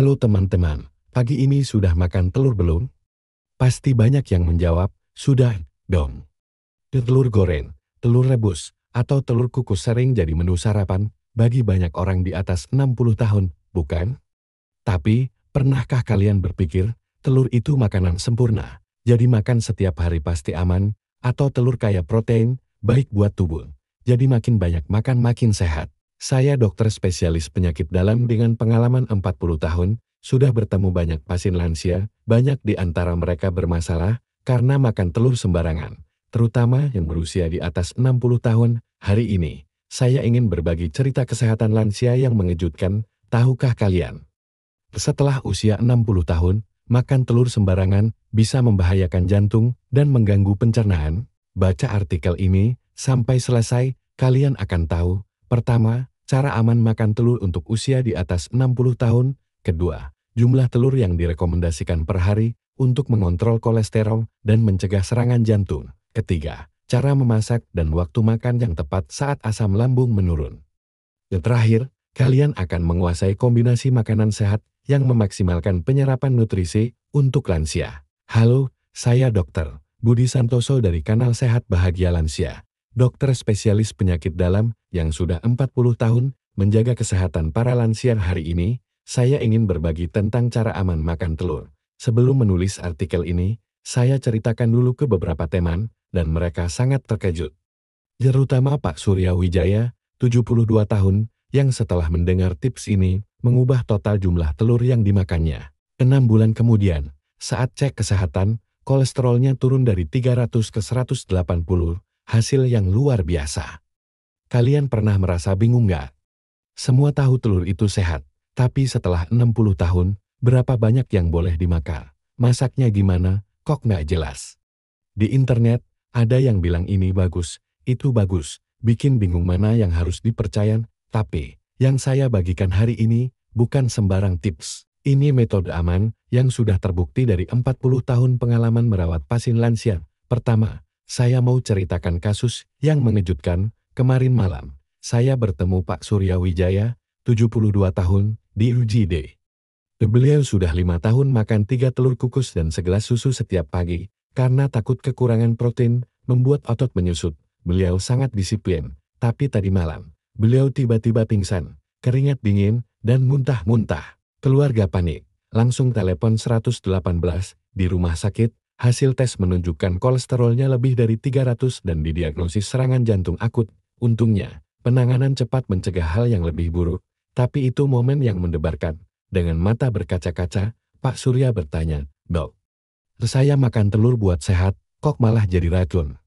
Halo teman-teman, pagi ini sudah makan telur belum? Pasti banyak yang menjawab, sudah dong. Telur goreng, telur rebus, atau telur kukus sering jadi menu sarapan bagi banyak orang di atas 60 tahun, bukan? Tapi, pernahkah kalian berpikir, telur itu makanan sempurna, jadi makan setiap hari pasti aman, atau telur kaya protein, baik buat tubuh, jadi makin banyak makan makin sehat? Saya dokter spesialis penyakit dalam dengan pengalaman 40 tahun, sudah bertemu banyak pasien lansia, banyak di antara mereka bermasalah karena makan telur sembarangan, terutama yang berusia di atas 60 tahun. Hari ini, saya ingin berbagi cerita kesehatan lansia yang mengejutkan. Tahukah kalian? Setelah usia 60 tahun, makan telur sembarangan bisa membahayakan jantung dan mengganggu pencernaan. Baca artikel ini sampai selesai, kalian akan tahu. Pertama, cara aman makan telur untuk usia di atas 60 tahun. Kedua, jumlah telur yang direkomendasikan per hari untuk mengontrol kolesterol dan mencegah serangan jantung. Ketiga, cara memasak dan waktu makan yang tepat saat asam lambung menurun. Dan terakhir, kalian akan menguasai kombinasi makanan sehat yang memaksimalkan penyerapan nutrisi untuk lansia. Halo, saya Dr. Budi Santoso dari kanal Sehat Bahagia Lansia, dokter spesialis penyakit dalam yang sudah 40 tahun menjaga kesehatan para lansia. Hari ini, saya ingin berbagi tentang cara aman makan telur. Sebelum menulis artikel ini, saya ceritakan dulu ke beberapa teman, dan mereka sangat terkejut. Terutama Pak Surya Wijaya, 72 tahun, yang setelah mendengar tips ini, mengubah total jumlah telur yang dimakannya. 6 bulan kemudian, saat cek kesehatan, kolesterolnya turun dari 300 ke 180, hasil yang luar biasa. Kalian pernah merasa bingung nggak? Semua tahu telur itu sehat, tapi setelah 60 tahun, berapa banyak yang boleh dimakan? Masaknya gimana? Kok nggak jelas? Di internet, ada yang bilang ini bagus, itu bagus, bikin bingung mana yang harus dipercaya. Tapi, yang saya bagikan hari ini, bukan sembarang tips. Ini metode aman, yang sudah terbukti dari 40 tahun pengalaman merawat pasien lansia. Pertama, saya mau ceritakan kasus yang mengejutkan. Kemarin malam, saya bertemu Pak Surya Wijaya, 72 tahun, di UGD. Beliau sudah 5 tahun makan 3 telur kukus dan segelas susu setiap pagi, karena takut kekurangan protein, membuat otot menyusut. Beliau sangat disiplin, tapi tadi malam, beliau tiba-tiba pingsan, keringat dingin, dan muntah-muntah. Keluarga panik, langsung telepon 118, di rumah sakit, hasil tes menunjukkan kolesterolnya lebih dari 300 dan didiagnosis serangan jantung akut. Untungnya, penanganan cepat mencegah hal yang lebih buruk, tapi itu momen yang mendebarkan. Dengan mata berkaca-kaca, Pak Surya bertanya, "Dok, saya makan telur buat sehat, kok malah jadi racun?"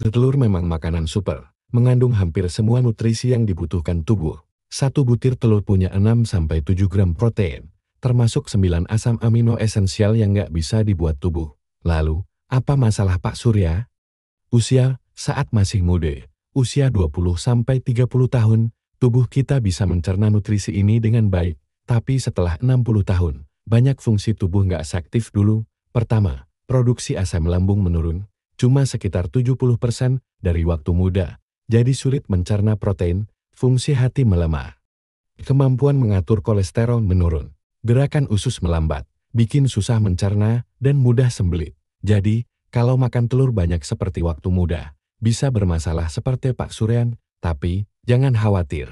Telur memang makanan super, mengandung hampir semua nutrisi yang dibutuhkan tubuh. Satu butir telur punya 6-7 gram protein, termasuk 9 asam amino esensial yang nggak bisa dibuat tubuh. Lalu, apa masalah Pak Surya? Usia, saat masih muda, usia 20-30 tahun, tubuh kita bisa mencerna nutrisi ini dengan baik. Tapi setelah 60 tahun, banyak fungsi tubuh nggak seaktif dulu. Pertama, produksi asam lambung menurun, cuma sekitar 70% dari waktu muda. Jadi sulit mencerna protein, fungsi hati melemah. Kemampuan mengatur kolesterol menurun. Gerakan usus melambat, bikin susah mencerna, dan mudah sembelit. Jadi, kalau makan telur banyak seperti waktu muda, bisa bermasalah seperti Pak Suryan, tapi jangan khawatir.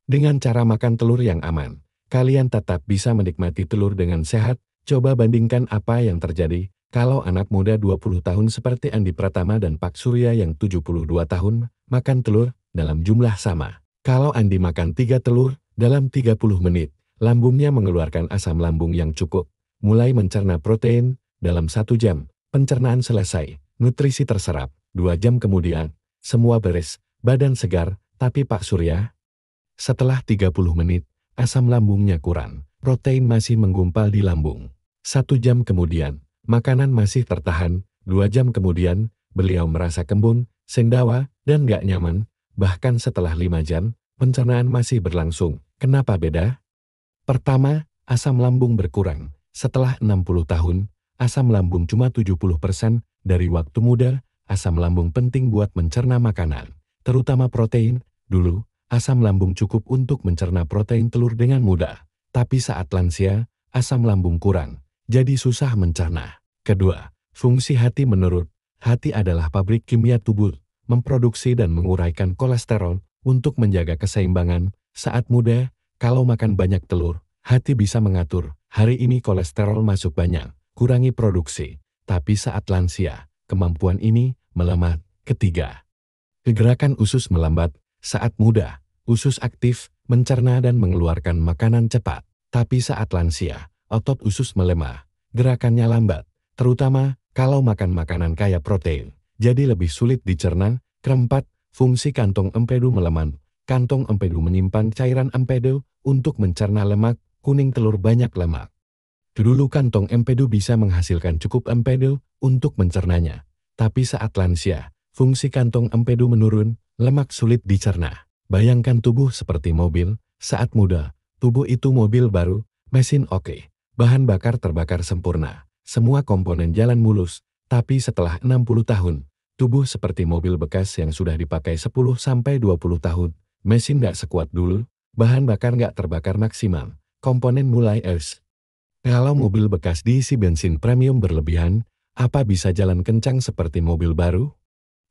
Dengan cara makan telur yang aman, kalian tetap bisa menikmati telur dengan sehat. Coba bandingkan apa yang terjadi kalau anak muda 20 tahun seperti Andi Pratama dan Pak Surya yang 72 tahun makan telur dalam jumlah sama. Kalau Andi makan 3 telur dalam 30 menit, lambungnya mengeluarkan asam lambung yang cukup, mulai mencerna protein dalam 1 jam. Pencernaan selesai, nutrisi terserap, 2 jam kemudian, semua beres, badan segar. Tapi Pak Surya, setelah 30 menit, asam lambungnya kurang, protein masih menggumpal di lambung. 1 jam kemudian, makanan masih tertahan. 2 jam kemudian, beliau merasa kembung, sendawa, dan gak nyaman. Bahkan setelah 5 jam, pencernaan masih berlangsung. Kenapa beda? Pertama, asam lambung berkurang. Setelah 60 tahun, asam lambung cuma 70% dari waktu muda. Asam lambung penting buat mencerna makanan, terutama protein. Dulu, asam lambung cukup untuk mencerna protein telur dengan mudah. tapi saat lansia, asam lambung kurang, jadi susah mencerna. Kedua, fungsi hati menurun. Hati adalah pabrik kimia tubuh, memproduksi dan menguraikan kolesterol untuk menjaga keseimbangan. Saat muda, kalau makan banyak telur, hati bisa mengatur, hari ini kolesterol masuk banyak, kurangi produksi. Tapi saat lansia, kemampuan ini melemah. Ketiga, kegerakan usus melambat. Saat muda, usus aktif, mencerna dan mengeluarkan makanan cepat. Tapi saat lansia, otot usus melemah, gerakannya lambat, terutama kalau makan makanan kaya protein, jadi lebih sulit dicerna. Keempat, fungsi kantong empedu melemah. Kantong empedu menyimpan cairan empedu untuk mencerna lemak. Kuning telur banyak lemak. Dulu kantong empedu bisa menghasilkan cukup empedu untuk mencernanya. Tapi saat lansia, fungsi kantong empedu menurun, lemak sulit dicerna. Bayangkan tubuh seperti mobil, saat muda, tubuh itu mobil baru, mesin oke, bahan bakar terbakar sempurna, semua komponen jalan mulus. Tapi setelah 60 tahun, tubuh seperti mobil bekas yang sudah dipakai 10-20 tahun, mesin gak sekuat dulu, bahan bakar gak terbakar maksimal, komponen mulai es. Kalau mobil bekas diisi bensin premium berlebihan, apa bisa jalan kencang seperti mobil baru?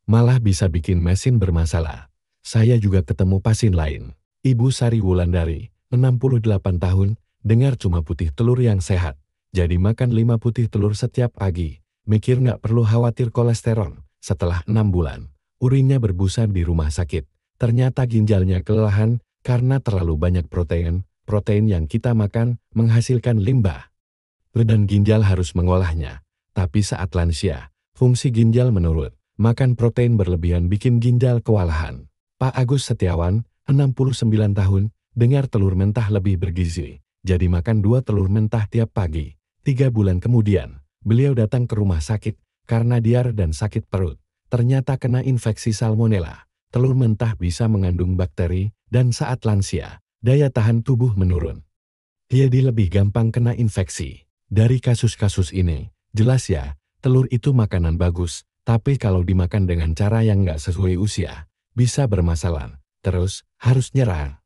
Malah bisa bikin mesin bermasalah. Saya juga ketemu pasien lain. Ibu Sari Wulandari, 68 tahun, dengar cuma putih telur yang sehat. Jadi makan 5 putih telur setiap pagi. Mikir nggak perlu khawatir kolesterol. Setelah 6 bulan, urinnya berbusa di rumah sakit. Ternyata ginjalnya kelelahan karena terlalu banyak protein. Protein yang kita makan menghasilkan limbah. Dan ginjal harus mengolahnya. Tapi saat lansia, fungsi ginjal menurun. Makan protein berlebihan bikin ginjal kewalahan. Pak Agus Setiawan, 69 tahun, dengar telur mentah lebih bergizi. Jadi makan 2 telur mentah tiap pagi. 3 bulan kemudian, beliau datang ke rumah sakit karena diare dan sakit perut. Ternyata kena infeksi salmonella. Telur mentah bisa mengandung bakteri dan saat lansia, daya tahan tubuh menurun. Jadi lebih gampang kena infeksi. Dari kasus-kasus ini, jelas ya, telur itu makanan bagus, tapi kalau dimakan dengan cara yang nggak sesuai usia, bisa bermasalah. Terus, harus nyerah.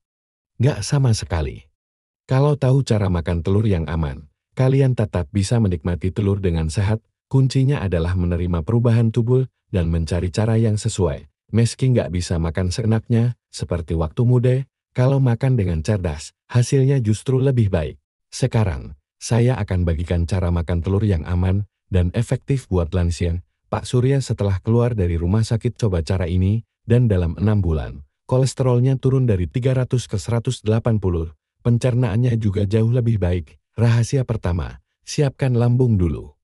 Nggak sama sekali. Kalau tahu cara makan telur yang aman, kalian tetap bisa menikmati telur dengan sehat. Kuncinya adalah menerima perubahan tubuh dan mencari cara yang sesuai. Meski nggak bisa makan seenaknya, seperti waktu muda, kalau makan dengan cerdas, hasilnya justru lebih baik. Sekarang, saya akan bagikan cara makan telur yang aman dan efektif buat lansia. Pak Surya setelah keluar dari rumah sakit coba cara ini, dan dalam 6 bulan, kolesterolnya turun dari 300 ke 180. Pencernaannya juga jauh lebih baik. Rahasia pertama, siapkan lambung dulu.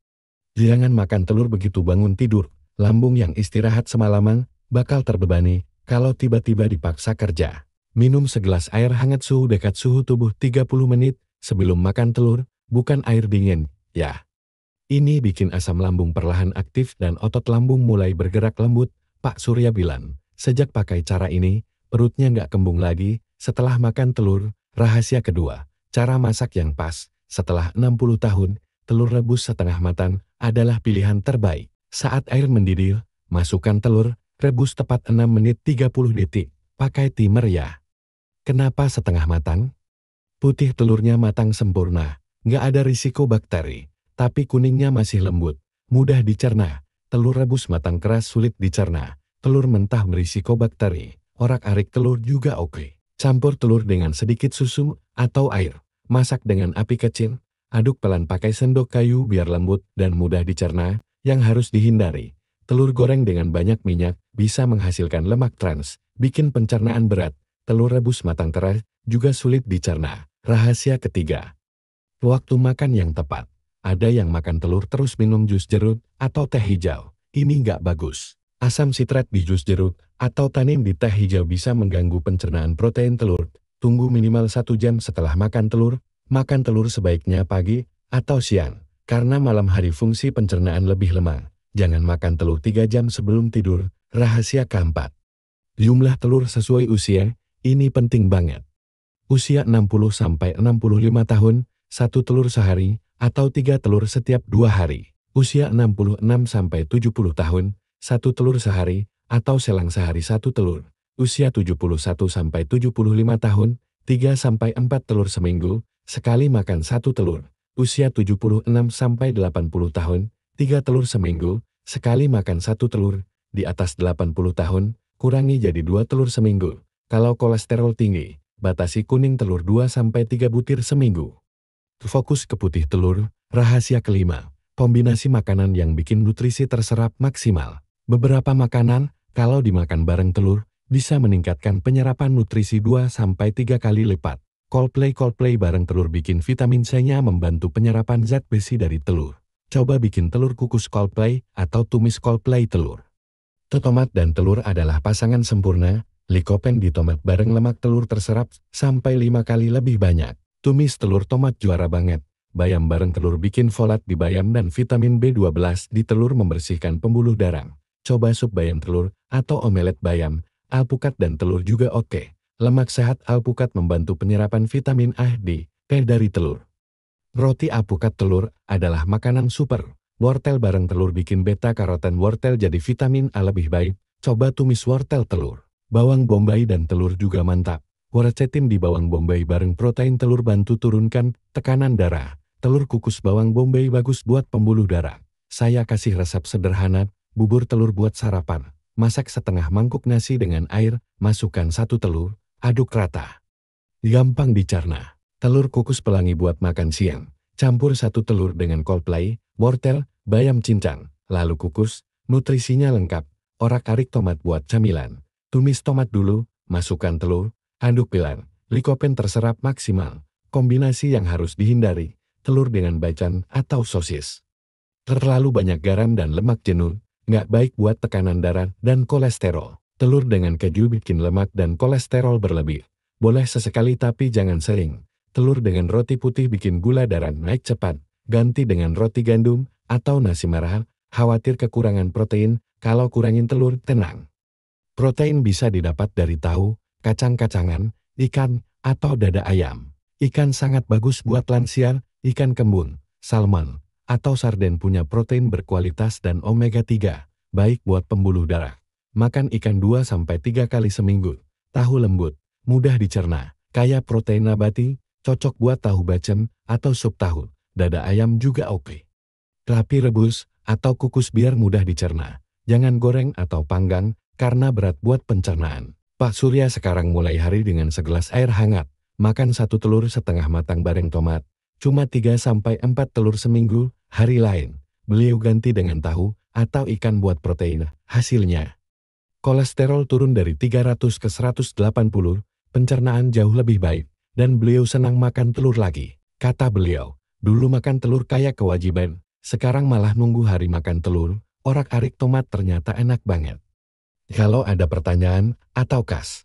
Jangan makan telur begitu bangun tidur. Lambung yang istirahat semalaman bakal terbebani kalau tiba-tiba dipaksa kerja. Minum segelas air hangat suhu dekat suhu tubuh 30 menit sebelum makan telur, bukan air dingin, ya. Ini bikin asam lambung perlahan aktif dan otot lambung mulai bergerak lembut. Pak Surya bilang, sejak pakai cara ini, perutnya nggak kembung lagi. Setelah makan telur, rahasia kedua, cara masak yang pas. Setelah 60 tahun, telur rebus setengah matang adalah pilihan terbaik. Saat air mendidih, masukkan telur, rebus tepat 6 menit 30 detik. Pakai timer ya. Kenapa setengah matang? Putih telurnya matang sempurna, nggak ada risiko bakteri. Tapi kuningnya masih lembut, mudah dicerna. Telur rebus matang keras sulit dicerna. Telur mentah berisiko bakteri. Orak-arik telur juga oke. Campur telur dengan sedikit susu atau air. Masak dengan api kecil. Aduk pelan pakai sendok kayu biar lembut dan mudah dicerna. Yang harus dihindari, telur goreng dengan banyak minyak bisa menghasilkan lemak trans, bikin pencernaan berat. Telur rebus matang keras juga sulit dicerna. Rahasia ketiga, waktu makan yang tepat. Ada yang makan telur terus minum jus jeruk atau teh hijau. Ini nggak bagus. Asam sitrat di jus jeruk atau tanin di teh hijau bisa mengganggu pencernaan protein telur. Tunggu minimal 1 jam setelah makan telur. Makan telur sebaiknya pagi atau siang, karena malam hari fungsi pencernaan lebih lemah. Jangan makan telur 3 jam sebelum tidur. Rahasia keempat, jumlah telur sesuai usia. Ini penting banget. Usia 60-65 tahun, 1 telur sehari, atau 3 telur setiap 2 hari. Usia 66-70 tahun, 1 telur sehari, atau selang sehari 1 telur. Usia 71-75 tahun, 3-4 telur seminggu, sekali makan 1 telur. Usia 76-80 tahun, 3 telur seminggu, sekali makan 1 telur. Di atas 80 tahun, kurangi jadi 2 telur seminggu. Kalau kolesterol tinggi, batasi kuning telur 2-3 butir seminggu. Fokus ke putih telur. Rahasia kelima, kombinasi makanan yang bikin nutrisi terserap maksimal. Beberapa makanan, kalau dimakan bareng telur, bisa meningkatkan penyerapan nutrisi 2-3 kali lipat. Coldplay bareng telur bikin vitamin C-nya membantu penyerapan zat besi dari telur. Coba bikin telur kukus Coldplay atau tumis Coldplay telur. Tomat dan telur adalah pasangan sempurna. Likopen di tomat bareng lemak telur terserap sampai 5 kali lebih banyak. Tumis telur tomat juara banget. Bayam bareng telur bikin folat di bayam dan vitamin B12 di telur membersihkan pembuluh darah. Coba sup bayam telur atau omelet bayam, alpukat dan telur juga oke. Lemak sehat alpukat membantu penyerapan vitamin A, D, K dari telur. Roti alpukat telur adalah makanan super. Wortel bareng telur bikin beta-karoten wortel jadi vitamin A lebih baik. Coba tumis wortel telur. Bawang bombay dan telur juga mantap. Quercetin di bawang bombay bareng protein telur bantu turunkan tekanan darah. Telur kukus bawang bombay bagus buat pembuluh darah. Saya kasih resep sederhana, bubur telur buat sarapan. Masak setengah mangkuk nasi dengan air, masukkan 1 telur, aduk rata. Gampang dicerna. Telur kukus pelangi buat makan siang. Campur 1 telur dengan Coldplay, wortel, bayam cincang, lalu kukus, nutrisinya lengkap. Orak-arik tomat buat camilan. Tumis tomat dulu, masukkan telur, aduk pelan. Likopen terserap maksimal. Kombinasi yang harus dihindari, telur dengan bacon atau sosis. Terlalu banyak garam dan lemak jenuh, nggak baik buat tekanan darah dan kolesterol. Telur dengan keju bikin lemak dan kolesterol berlebih. Boleh sesekali tapi jangan sering. Telur dengan roti putih bikin gula darah naik cepat. Ganti dengan roti gandum atau nasi merah. Khawatir kekurangan protein, kalau kurangin telur tenang. Protein bisa didapat dari tahu, kacang-kacangan, ikan, atau dada ayam. Ikan sangat bagus buat lansia, ikan kembung, salmon, atau sarden punya protein berkualitas dan omega 3, baik buat pembuluh darah. Makan ikan 2-3 kali seminggu. Tahu lembut, mudah dicerna, kaya protein nabati, cocok buat tahu bacem atau sup tahu. Dada ayam juga oke. Rapi rebus atau kukus biar mudah dicerna. Jangan goreng atau panggang, karena berat buat pencernaan. Pak Surya sekarang mulai hari dengan segelas air hangat. Makan 1 telur setengah matang bareng tomat. Cuma 3-4 telur seminggu. Hari lain, beliau ganti dengan tahu atau ikan buat protein. Hasilnya, kolesterol turun dari 300 ke 180, pencernaan jauh lebih baik, dan beliau senang makan telur lagi. Kata beliau, dulu makan telur kayak kewajiban, sekarang malah nunggu hari makan telur. Orak-arik tomat ternyata enak banget. Kalau ada pertanyaan atau kas